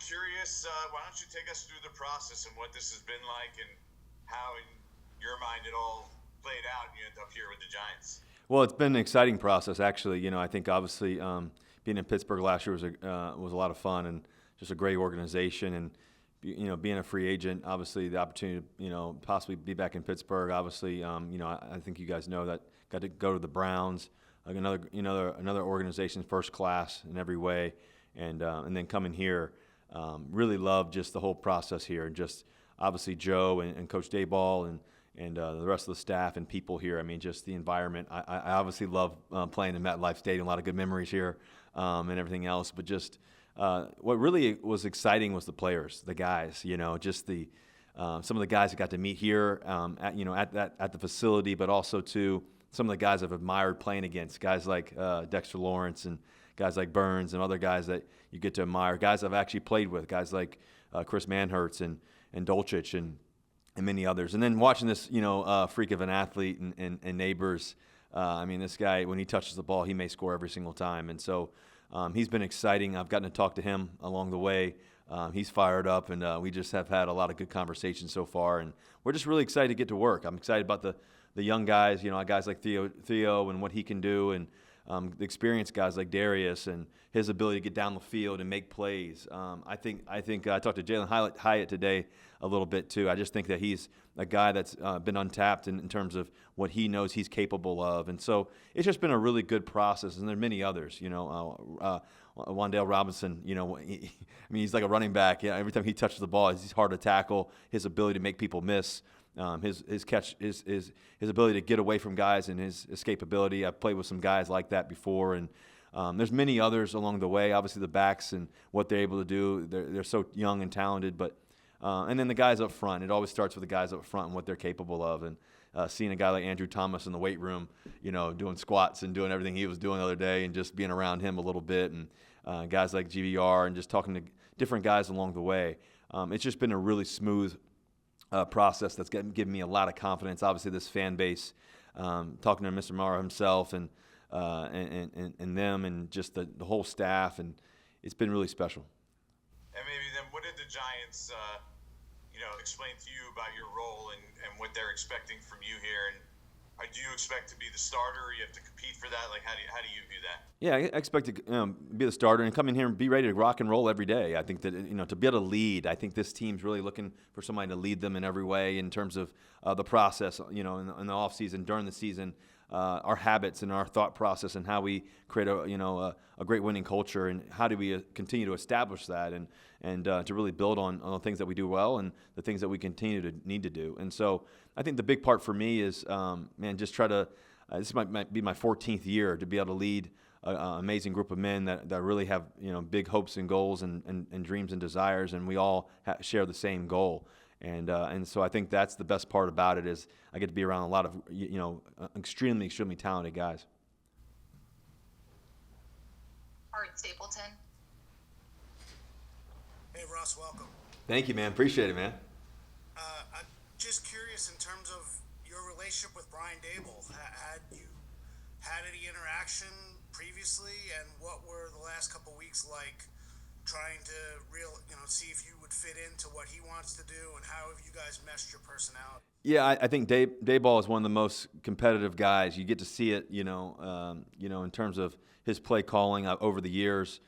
curious, why don't you take us through the process and what this has been like and how, in your mind, it all played out and you end up here with the Giants? Well, it's been an exciting process, actually. I think obviously being in Pittsburgh last year was a lot of fun and just a great organization. And being a free agent, obviously the opportunity to possibly be back in Pittsburgh. Obviously, I think you guys know that got to go to the Browns, like another organization, first class in every way, and then coming here, really love just the whole process here, and just obviously Joe and Coach Daboll and the rest of the staff and people here. I mean, just the environment. I obviously love playing in MetLife Stadium. A lot of good memories here and everything else. But just what really was exciting was the players, the guys. Just the some of the guys that got to meet here at the facility, but also to some of the guys I've admired playing against. Guys like Dexter Lawrence and guys like Burns and other guys that you get to admire. Guys I've actually played with. Guys like Chris Manhertz and Dolchich and many others. And then watching this, freak of an athlete and Nabers. I mean, this guy, when he touches the ball, he may score every single time. And so he's been exciting. I've gotten to talk to him along the way. He's fired up, and we just have had a lot of good conversations so far. And we're just really excited to get to work. I'm excited about the young guys, guys like Theo and what he can do, and the experienced guys like Darius and his ability to get down the field and make plays. I think I talked to Jalen Hyatt today a little bit too. I just think that he's a guy that's been untapped in terms of what he knows he's capable of. And so it's just been a really good process, and there are many others. Wan'Dale Robinson, he's like a running back. Every time he touches the ball, he's hard to tackle. His ability to make people miss. His catch, his ability to get away from guys, and his escapability. I've played with some guys like that before, and there's many others along the way. Obviously, the backs and what they're able to do. They're so young and talented, but and then the guys up front. It always starts with the guys up front and what they're capable of. And seeing a guy like Andrew Thomas in the weight room, doing squats and doing everything he was doing the other day, and just being around him a little bit, and guys like GVR, and just talking to different guys along the way. It's just been a really smooth process that's given me a lot of confidence. Obviously, this fan base, talking to Mr. Mara himself and them, and just the whole staff, and it's been really special. And maybe then, what did the Giants, explain to you about your role and what they're expecting from you here? And do you expect to be the starter, or you have to compete for that? Like, how do you view that? Yeah, I expect to be the starter and come in here and be ready to rock and roll every day. I think that, to be able to lead, I think this team's really looking for somebody to lead them in every way in terms of the process, in the offseason, during the season, our habits and our thought process, and how we create a great winning culture, and how do we continue to establish that, and to really build on the things that we do well and the things that we continue to need to do. And so I think the big part for me is, just try to this might be my 14th year to be able to lead an amazing group of men that really have big hopes and goals and dreams and desires, and we all share the same goal. And so I think that's the best part about it, is I get to be around a lot of extremely talented guys. Art Stapleton. Hey Russ, welcome. Thank you, man. Appreciate it, man. I'm just curious in terms of your relationship with Brian Daboll. Had you had any interaction previously, and what were the last couple weeks like, trying to see if you would fit into what he wants to do, and how have you guys meshed your personality? Yeah, I think Daboll is one of the most competitive guys. You get to see it, in terms of his play calling over the years.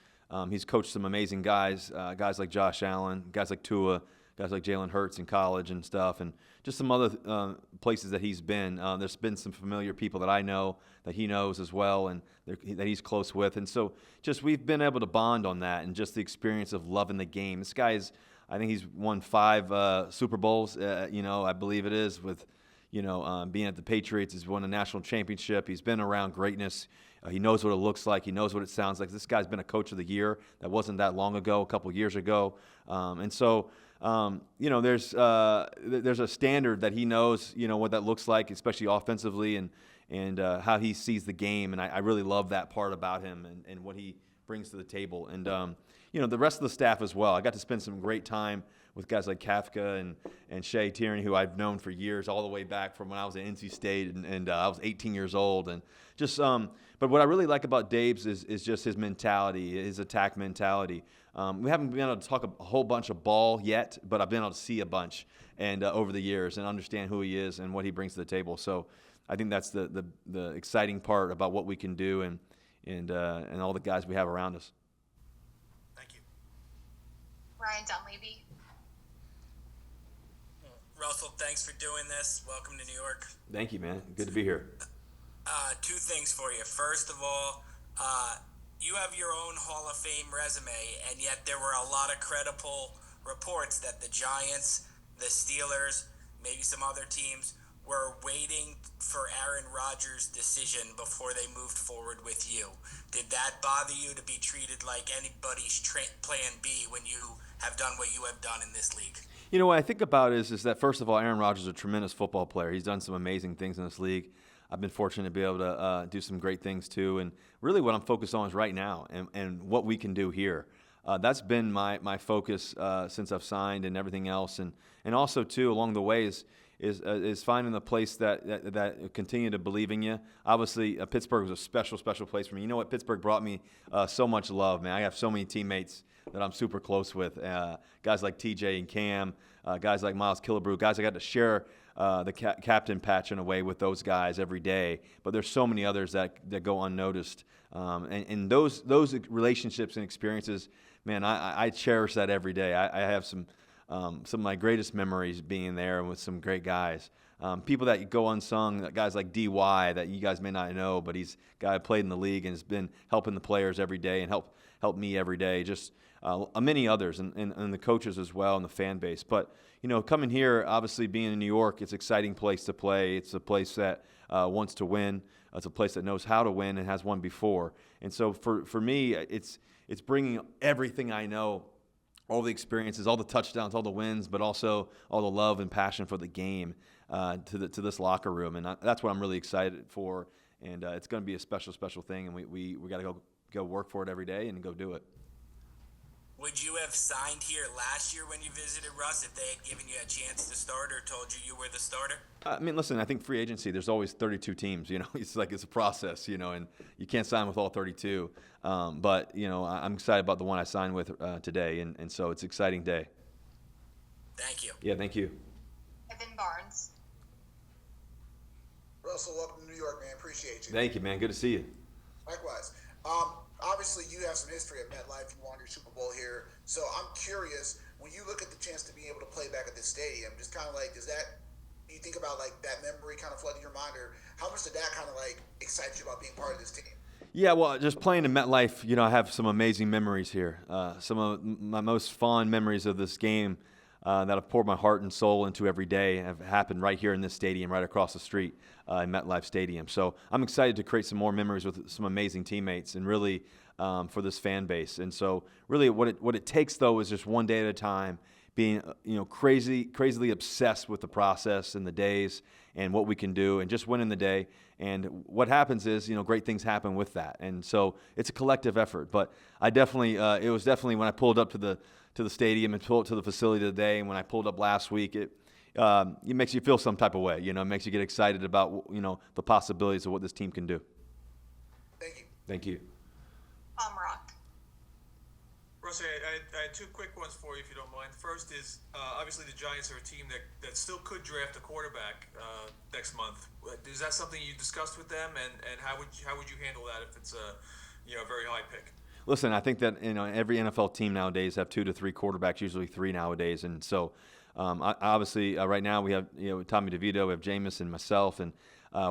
He's coached some amazing guys, guys like Josh Allen, guys like Tua, guys like Jalen Hurts in college and stuff, and just some other places that he's been. There's been some familiar people that I know that he knows as well, and that he's close with. And so just we've been able to bond on that, and just the experience of loving the game. This guy's, I think he's won 5 Super Bowls, I believe it is, with, being at the Patriots. He's won a national championship. He's been around greatness. He knows what it looks like. He knows what it sounds like. This guy's been a coach of the year. That wasn't that long ago, a couple years ago. And so, there's a standard that he knows, what that looks like, especially offensively, and how he sees the game. And I really love that part about him, and what he brings to the table. And, the rest of the staff as well. I got to spend some great time with guys like Kafka and Shea Tierney, who I've known for years, all the way back from when I was at NC State and I was 18 years old. And just, but what I really like about Dabes is just his mentality, his attack mentality. We haven't been able to talk a whole bunch of ball yet, but I've been able to see a bunch and over the years and understand who he is and what he brings to the table. So I think that's the exciting part about what we can do and all the guys we have around us. Thank you. Ryan Dunleavy. Russell, thanks for doing this. Welcome to New York. Thank you, man. Good to be here. Two things for you. First of all, you have your own Hall of Fame resume, and yet there were a lot of credible reports that the Giants, the Steelers, maybe some other teams were waiting for Aaron Rodgers' decision before they moved forward with you. Did that bother you to be treated like anybody's plan B when you have done what you have done in this league? What I think about is that, first of all, Aaron Rodgers is a tremendous football player. He's done some amazing things in this league. I've been fortunate to be able to do some great things too. And really what I'm focused on is right now and what we can do here. That's been my focus since I've signed and everything else. And also, too, along the way is finding the place that continue to believe in you. Obviously, Pittsburgh was a special place for me. You know what? Pittsburgh brought me so much love, man. I have so many teammates that I'm super close with. Guys like TJ and Cam, guys like Miles Killebrew, guys I got to share the captain patch in a way with those guys every day. But there's so many others that go unnoticed. And those relationships and experiences, man, I cherish that every day. I have some of my greatest memories being there with some great guys. People that go unsung, guys like DY that you guys may not know, but he's a guy who played in the league and has been helping the players every day and help me every day. Just many others and the coaches as well and the fan base. But, coming here, obviously being in New York, it's an exciting place to play. It's a place that wants to win. It's a place that knows how to win and has won before. And so for me, it's bringing everything I know, all the experiences, all the touchdowns, all the wins, but also all the love and passion for the game to this locker room. And that's what I'm really excited for. And it's going to be a special thing. And we got to go work for it every day and go do it. Would you have signed here last year when you visited Russ if they had given you a chance to start or told you were the starter? I mean, listen, I think free agency, there's always 32 teams, It's a process, and you can't sign with all 32. But, I'm excited about the one I signed with today, and so it's an exciting day. Thank you. Yeah, thank you. Evan Barnes. Russell, welcome to New York, man. Appreciate you. Thank you, man. Good to see you. Likewise. Obviously, you have some history at MetLife. You won your Super Bowl here. So I'm curious, when you look at the chance to be able to play back at this stadium, just kind of like, do you think about like that memory kind of flooding your mind, or how much did that kind of like excite you about being part of this team? Yeah, well, just playing in MetLife, I have some amazing memories here. Some of my most fond memories of this game that I've poured my heart and soul into every day have happened right here in this stadium, right across the street in MetLife Stadium. So I'm excited to create some more memories with some amazing teammates and really for this fan base. And so really what it takes, though, is just one day at a time, being crazily obsessed with the process and the days and what we can do and just winning the day. And what happens is, great things happen with that. And so it's a collective effort. But I definitely, it was definitely when I pulled up to the stadium and pulled up to the facility today, and when I pulled up last week, it makes you feel some type of way. It makes you get excited about, the possibilities of what this team can do. Thank you. Thank you. Tom Rock. Russ, I had two quick ones for you, if you don't mind. First is, obviously the Giants are a team that still could draft a quarterback next month. Is that something you discussed with them, and how would you handle that if it's a very high pick? Listen, I think that every NFL team nowadays have 2 to 3 quarterbacks, usually 3 nowadays, and so obviously right now we have Tommy DeVito, we have Jameis and myself, and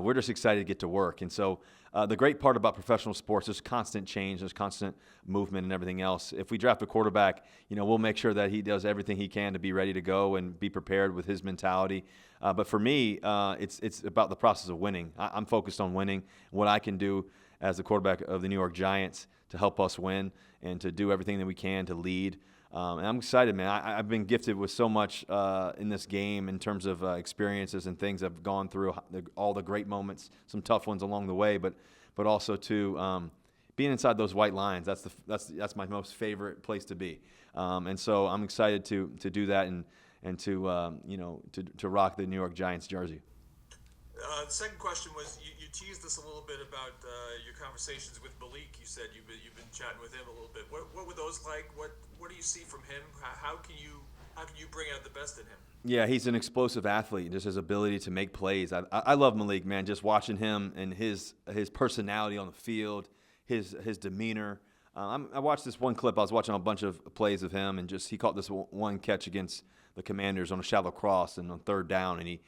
we're just excited to get to work. And so the great part about professional sports is constant change, there's constant movement and everything else. If we draft a quarterback, we'll make sure that he does everything he can to be ready to go and be prepared with his mentality. But for me, it's about the process of winning. I'm focused on winning, what I can do as the quarterback of the New York Giants to help us win and to do everything that we can to lead. And I'm excited, man. I've been gifted with so much in this game in terms of experiences and things I've gone through, all the great moments, some tough ones along the way, but also to being inside those white lines, that's my most favorite place to be. And so I'm excited to do that and to rock the New York Giants jersey. The second question was you teased us a little bit about your conversations with Malik. You said you've been chatting with him a little bit. What were those like? What do you see from him? How can you bring out the best in him? Yeah, he's an explosive athlete. Just his ability to make plays. I love Malik, man. Just watching him and his personality on the field, his demeanor. I watched this one clip. I was watching a bunch of plays of him, and just he caught this one catch against the Commanders on a shallow cross and on third down, and he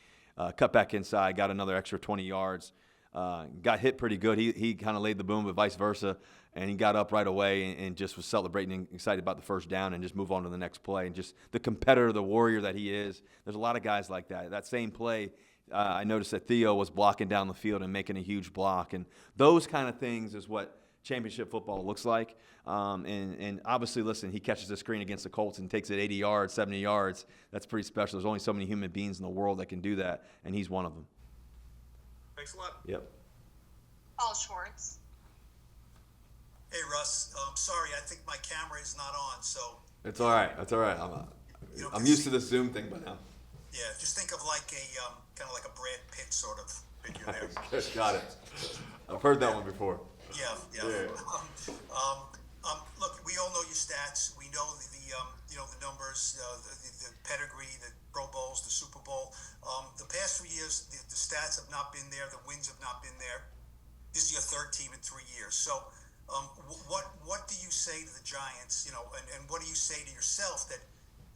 cut back inside, got another extra 20 yards, got hit pretty good. He kind of laid the boom, but vice versa, and he got up right away and just was celebrating and excited about the first down and just move on to the next play. And just the competitor, the warrior that he is. There's a lot of guys like that. That same play, I noticed that Theo was blocking down the field and making a huge block. And those kind of things is what championship football looks like. And obviously, listen, he catches the screen against the Colts and takes it 80 yards, 70 yards. That's pretty special. There's only so many human beings in the world that can do that, and he's one of them. Thanks a lot. Yep. Paul Schwartz. Hey, Russ. Sorry, I think my camera is not on, so. It's all right. That's all right. I'm used to this Zoom thing by now. Yeah, just think of like a kind of like a Brad Pitt sort of figure there. Got it. I've heard that one before. Yeah. Look, we all know your stats. We know the numbers, the pedigree, the Pro Bowls, the Super Bowl. The past 3 years, the stats have not been there. The wins have not been there. This is your third team in 3 years. So, what do you say to the Giants? And what do you say to yourself that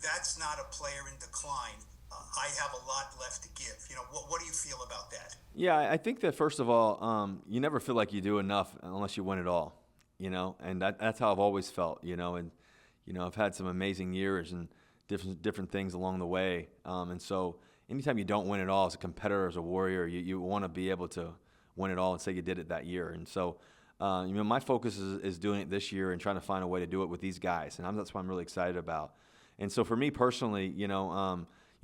that's not a player in decline? I have a lot left to give. What do you feel about that? Yeah, I think that first of all, you never feel like you do enough unless you win it all, and that's how I've always felt, and I've had some amazing years and different things along the way, and so anytime you don't win it all as a competitor, as a warrior, you want to be able to win it all and say you did it that year, and so my focus is doing it this year and trying to find a way to do it with these guys, and that's what I'm really excited about, and so for me personally,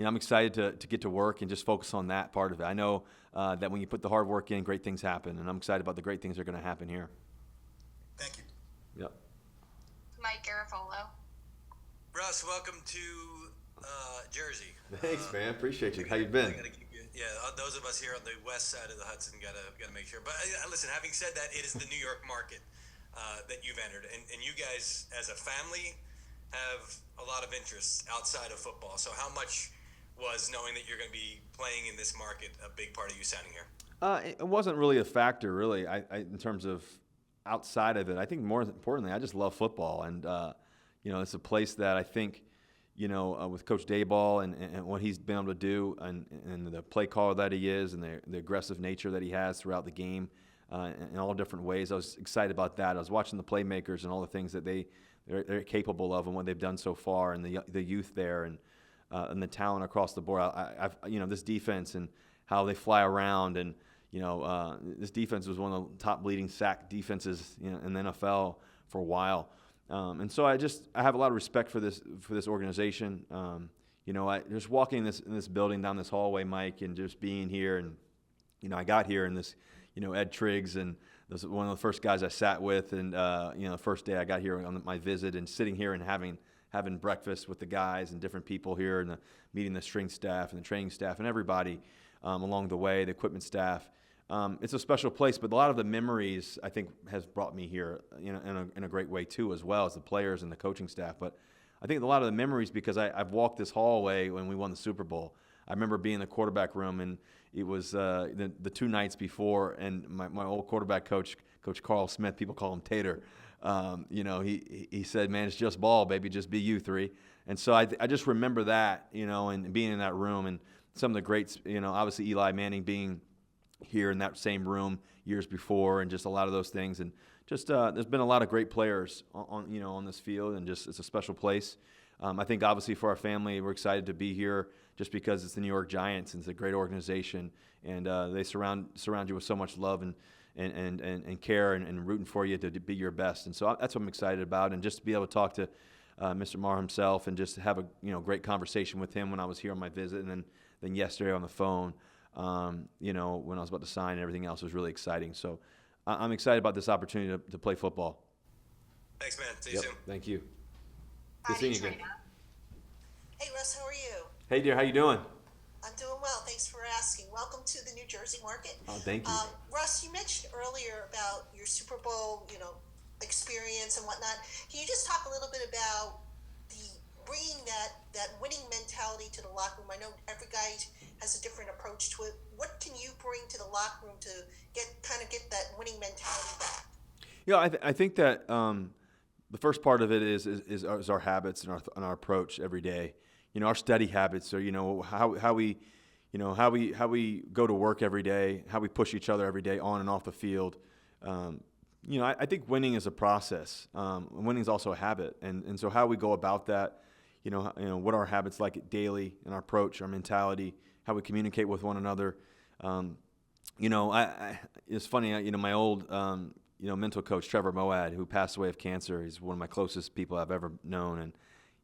I'm excited to get to work and just focus on that part of it. I know that when you put the hard work in, great things happen, and I'm excited about the great things that are going to happen here. Thank you. Yep. Mike Garafolo. Russ, welcome to Jersey. Thanks, man. Appreciate you. How you been? Yeah, those of us here on the west side of the Hudson gotta make sure. But listen, having said that, it is the New York market that you've entered, and you guys as a family have a lot of interests outside of football. So how much was knowing that you're going to be playing in this market a big part of you signing here? It wasn't really a factor, really, in terms of outside of it. I think more importantly, I just love football. And, it's a place that I think, with Coach Daboll and what he's been able to do and the play caller that he is and the aggressive nature that he has throughout the game in all different ways, I was excited about that. I was watching the playmakers and all the things that they're capable of and what they've done so far and the youth there and the talent across the board. I've this defense and how they fly around and this defense was one of the top leading sack defenses in the NFL for a while, and so I have a lot of respect for this organization. I just walking in this building down this hallway, Mike, and just being here and I got here and this Ed Triggs and this was one of the first guys I sat with and the first day I got here on my visit and sitting here and having breakfast with the guys and different people here and meeting the strength staff and the training staff and everybody along the way, the equipment staff. It's a special place, but a lot of the memories I think has brought me here in a great way too, as well as the players and the coaching staff. But I think a lot of the memories because I've walked this hallway when we won the Super Bowl. I remember being in the quarterback room and it was the 2 nights before, and my old quarterback coach, Coach Carl Smith, people call him Tater. He said, "Man, it's just ball, baby. Just be you 3." And so I just remember that, and being in that room and some of the greats, obviously Eli Manning being here in that same room years before, and just a lot of those things. And just there's been a lot of great players on this field, and just it's a special place. I think obviously for our family, we're excited to be here just because it's the New York Giants and it's a great organization, and they surround you with so much love and care and rooting for you to be your best. And so that's what I'm excited about, and just to be able to talk to Mr. Maher himself and just have a great conversation with him when I was here on my visit, and then yesterday on the phone, when I was about to sign and everything else was really exciting. So I'm excited about this opportunity to play football. Thanks, man. See you soon. Thank you. Hi, Good seeing you again. Trina. Hey Russ, how are you? Hey, dear, how you doing? I'm doing well. Thanks for asking. Welcome to the New Jersey market. Oh, thank you. Russ, you mentioned earlier about your Super Bowl, experience and whatnot. Can you just talk a little bit about the bringing that winning mentality to the locker room? I know every guy has a different approach to it. What can you bring to the locker room to get that winning mentality back? I think that the first part of it is our habits and our approach every day. Our study habits are how we go to work every day, how we push each other every day on and off the field. I think winning is a process. Winning is also a habit, and so how we go about that. What our habits like daily, and our approach, our mentality, how we communicate with one another. It's funny. My old mental coach Trevor Moad, who passed away of cancer. He's one of my closest people I've ever known, and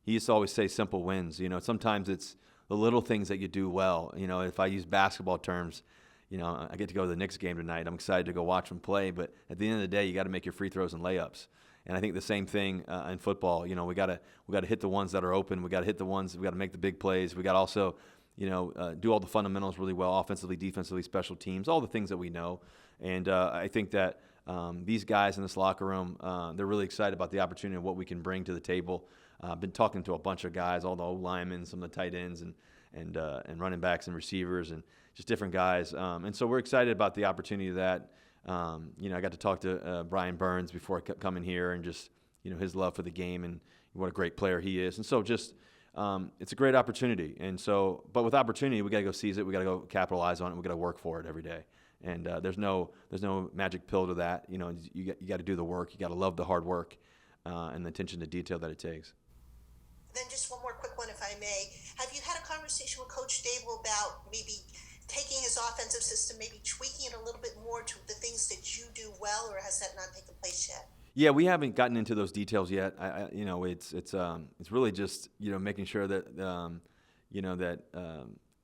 he used to always say simple wins. Sometimes it's the little things that you do well. If I use basketball terms, I get to go to the Knicks game tonight. I'm excited to go watch them play, but at the end of the day, you got to make your free throws and layups. And I think the same thing in football. We got to hit the ones that are open. We got to hit the ones. We got to make the big plays. We got to also, do all the fundamentals really well, offensively, defensively, special teams, all the things that we know. And I think that these guys in this locker room, they're really excited about the opportunity of what we can bring to the table. I've been talking to a bunch of guys, all the old linemen, some of the tight ends, and running backs and receivers, and just different guys. And so we're excited about the opportunity that. I got to talk to Brian Burns before coming here, and just his love for the game and what a great player he is. And so just it's a great opportunity. And so, but with opportunity, we got to go seize it. We got to go capitalize on it. We got to work for it every day. And there's no magic pill to that. You got to do the work. You got to love the hard work and the attention to detail that it takes. Then just one more quick one, if I may. Have you had a conversation with Coach Daboll about maybe taking his offensive system, maybe tweaking it a little bit more to the things that you do well, or has that not taken place yet? Yeah, we haven't gotten into those details yet. It's really just making sure that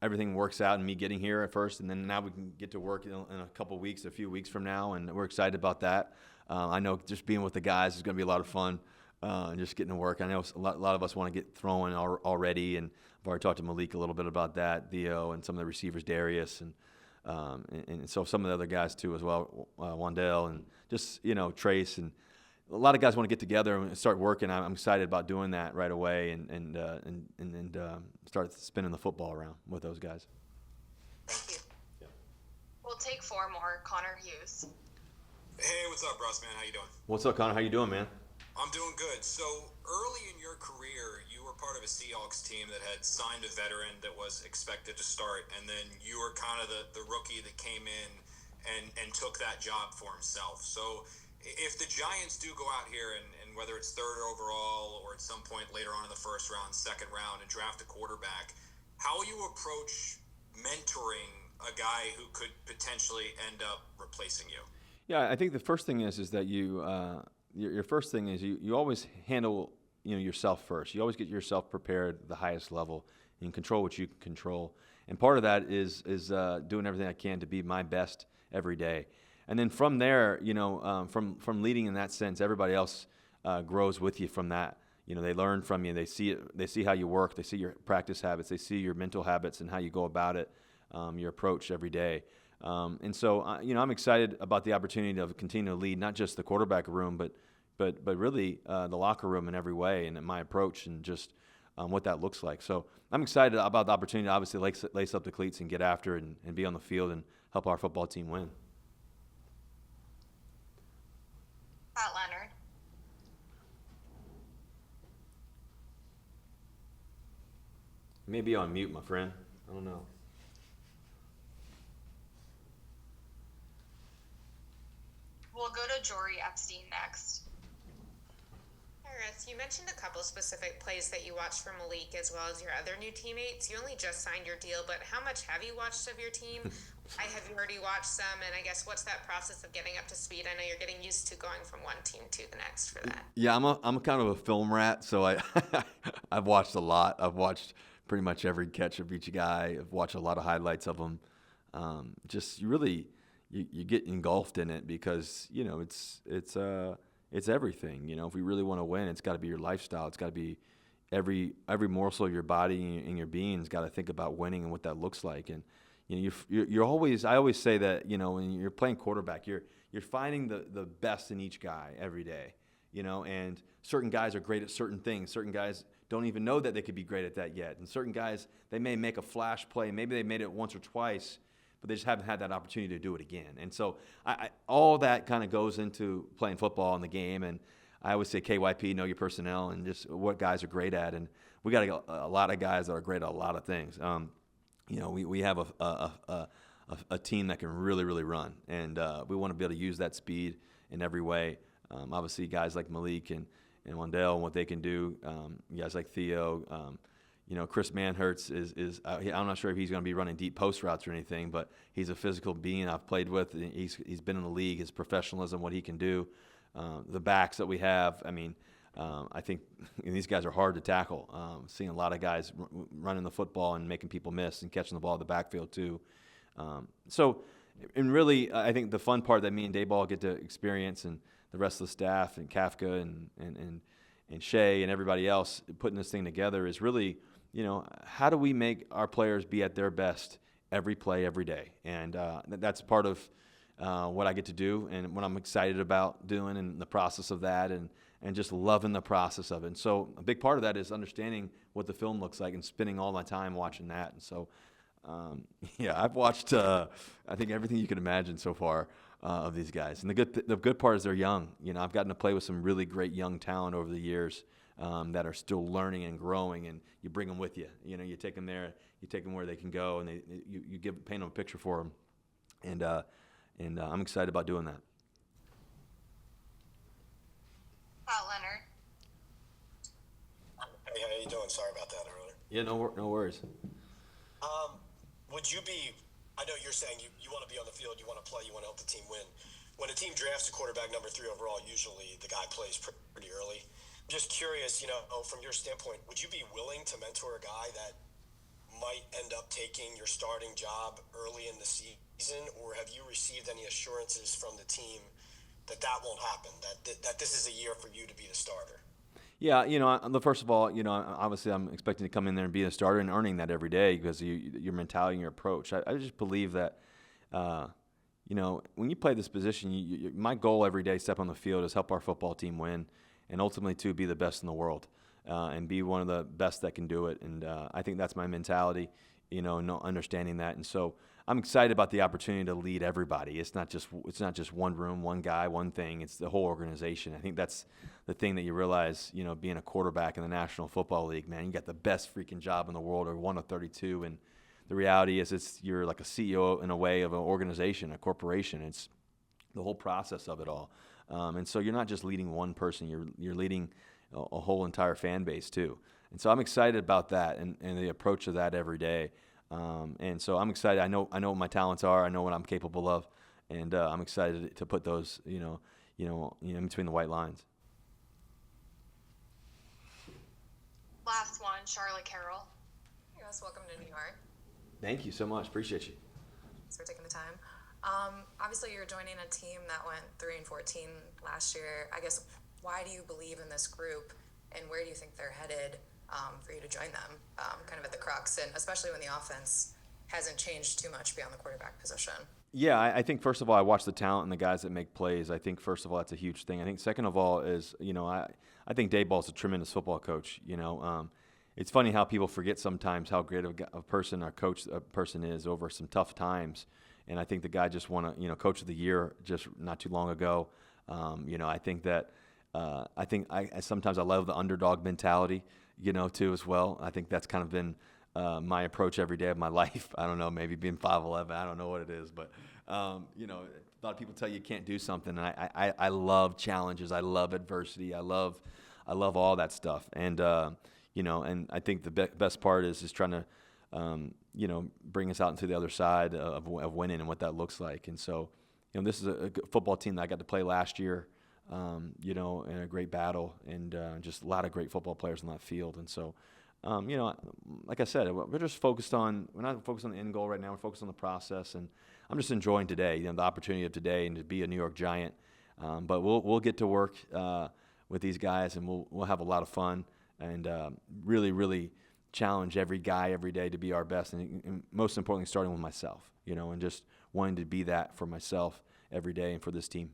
everything works out, and me getting here at first, and then now we can get to work in a couple weeks, a few weeks from now, and we're excited about that. I know just being with the guys is going to be a lot of fun. And just getting to work. I know a lot of us want to get throwing already, and I've already talked to Malik a little bit about that, Theo, and some of the receivers, Darius, and so some of the other guys too as well, Wandell, and just Trace, and a lot of guys want to get together and start working. I'm excited about doing that right away, and start spinning the football around with those guys. Thank you. Yeah. We'll take 4 more. Connor Hughes. Hey, what's up, Russ, man? How you doing? What's up, Connor? How you doing, man? I'm doing good. So early in your career, you were part of a Seahawks team that had signed a veteran that was expected to start, and then you were kind of the rookie that came in and took that job for himself. So if the Giants do go out here and whether it's third overall or at some point later on in the first round, second round, and draft a quarterback, how will you approach mentoring a guy who could potentially end up replacing you? Yeah, I think the first thing is that you your first thing is you always handle yourself first. You always get yourself prepared at the highest level and control what you can control. And part of that is doing everything I can to be my best every day. And then from there, from leading in that sense, everybody else grows with you from that. They learn from you. They see it. They see how you work. They see your practice habits. They see your mental habits and how you go about it, your approach every day. And so, I'm excited about the opportunity to continue to lead not just the quarterback room, but really the locker room in every way, and my approach, and just what that looks like. So I'm excited about the opportunity to obviously lace up the cleats and get after it and be on the field and help our football team win. Pat Leonard. Maybe on mute, my friend. I don't know. We'll go to Jory Epstein next. Hi, Russ. You mentioned a couple specific plays that you watched from Malik as well as your other new teammates. You only just signed your deal, but how much have you watched of your team? Have you already watched some? And I guess what's that process of getting up to speed? I know you're getting used to going from one team to the next for that. Yeah, I'm kind of a film rat, so I've watched a lot. I've watched pretty much every catch of each guy. I've watched a lot of highlights of them. Just you you get engulfed in it because it's everything. If we really want to win, it's got to be your lifestyle. It's got to be every morsel of your body and your being's got to think about winning and what that looks like. And you're always. I always say that when you're playing quarterback, you're finding the best in each guy every day. And certain guys are great at certain things. Certain guys don't even know that they could be great at that yet. And certain guys, they may make a flash play. Maybe they made it once or twice, but they just haven't had that opportunity to do it again. And so all that kind of goes into playing football in the game. And I always say KYP, know your personnel, and just what guys are great at. And we got a lot of guys that are great at a lot of things. We have a team that can really, really run, and we want to be able to use that speed in every way. Obviously, guys like Malik and Wandale and what they can do. Guys like Theo. Chris Manhertz is I'm not sure if he's going to be running deep post routes or anything, but he's a physical being I've played with. He's been in the league, his professionalism, what he can do. The backs that we have, I think these guys are hard to tackle. Seeing a lot of guys running the football and making people miss and catching the ball in the backfield too. And really, I think the fun part that me and Daboll get to experience, and the rest of the staff and Kafka and Shea and everybody else putting this thing together, is really, how do we make our players be at their best every play, every day? And that's part of what I get to do and what I'm excited about doing, and the process of that, and just loving the process of it. And so a big part of that is understanding what the film looks like and spending all my time watching that. And so, I've watched I think everything you can imagine so far of these guys. And the good part is they're young. I've gotten to play with some really great young talent over the years that are still learning and growing, and you bring them with you. You take them there, you take them where they can go, and you paint them a picture for them. And I'm excited about doing that. Leonard. Hey, how you doing? Sorry about that earlier. Yeah, no worries. Would you be, I know you're saying you want to be on the field, you want to play, you want to help the team win. When a team drafts a quarterback number 3 overall, usually the guy plays pretty early. I'm just curious, from your standpoint, would you be willing to mentor a guy that might end up taking your starting job early in the season, or have you received any assurances from the team that won't happen, that this is a year for you to be the starter? Yeah, first of all, obviously I'm expecting to come in there and be a starter and earning that every day because your mentality and your approach. I just believe that, when you play this position, my goal every day, step on the field, is help our football team win, and ultimately to be the best in the world, and be one of the best that can do it. And I think that's my mentality, understanding that. And so I'm excited about the opportunity to lead everybody. It's not just one room, one guy, one thing. It's the whole organization. I think that's the thing that you realize, being a quarterback in the National Football League, man, you got the best freaking job in the world, or one of 32. And the reality is you're like a CEO in a way of an organization, a corporation. It's the whole process of it all. And so you're not just leading one person, you're leading a whole entire fan base too. And so I'm excited about that and the approach of that every day. And so I'm excited. I know what my talents are. I know what I'm capable of, and I'm excited to put those, in between the white lines. Last one, Charlotte Carroll. Yes, welcome to New York. Thank you so much. Appreciate you. Thanks for taking the time. Obviously, you're joining a team that went 3-14 last year. I guess, why do you believe in this group, and where do you think they're headed? For you to join them, kind of at the crux, and especially when the offense hasn't changed too much beyond the quarterback position. Yeah, I think first of all, I watch the talent and the guys that make plays. I think first of all, that's a huge thing. I think second of all is, I think Daboll's a tremendous football coach. It's funny how people forget sometimes how great of a person or coach a person is over some tough times. And I think the guy just won a, Coach of the Year just not too long ago. I think that sometimes I love the underdog mentality, too, as well. I think that's kind of been my approach every day of my life. I don't know, maybe being 5'11", I don't know what it is, but a lot of people tell you can't do something, and I love challenges. I love adversity. I love all that stuff, and and I think the best part is trying to bring us out into the other side of winning and what that looks like. And so this is a football team that I got to play last year. In a great battle, and just a lot of great football players on that field. And so you know, like I said, we're just focused on, we're not focused on the end goal right now. We're focused on the process, and I'm just enjoying today, you know, the opportunity of today and to be a New York Giant. But we'll get to work with these guys, and we'll have a lot of fun and really challenge every guy every day to be our best, and most importantly, starting with myself, you know, and just wanting to be that for myself every day and for this team.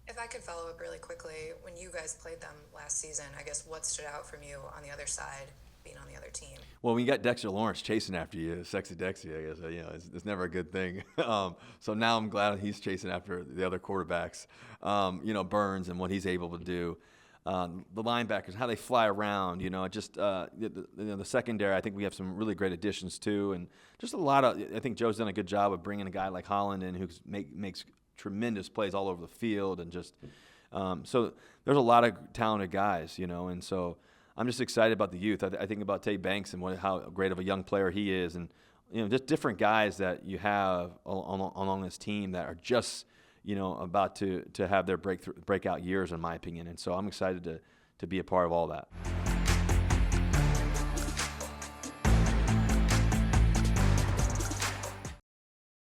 If I could follow up really quickly, when you guys played them last season, I guess what stood out from you on the other side, being on the other team? Well, when you got Dexter Lawrence chasing after you, sexy Dexy, I guess, you know, it's never a good thing. So now I'm glad he's chasing after the other quarterbacks, you know, Burns and what he's able to do. The linebackers, how they fly around, you know, just the secondary. I think we have some really great additions too, and just a lot of. I think Joe's done a good job of bringing a guy like Holland in who makes tremendous plays all over the field, and just so there's a lot of talented guys, you know, and so I'm just excited about the youth. I think about Tay Banks and how great of a young player he is, and you know, just different guys that you have along this team that are just, you know, about to have their breakout years, in my opinion. And so I'm excited to be a part of all that.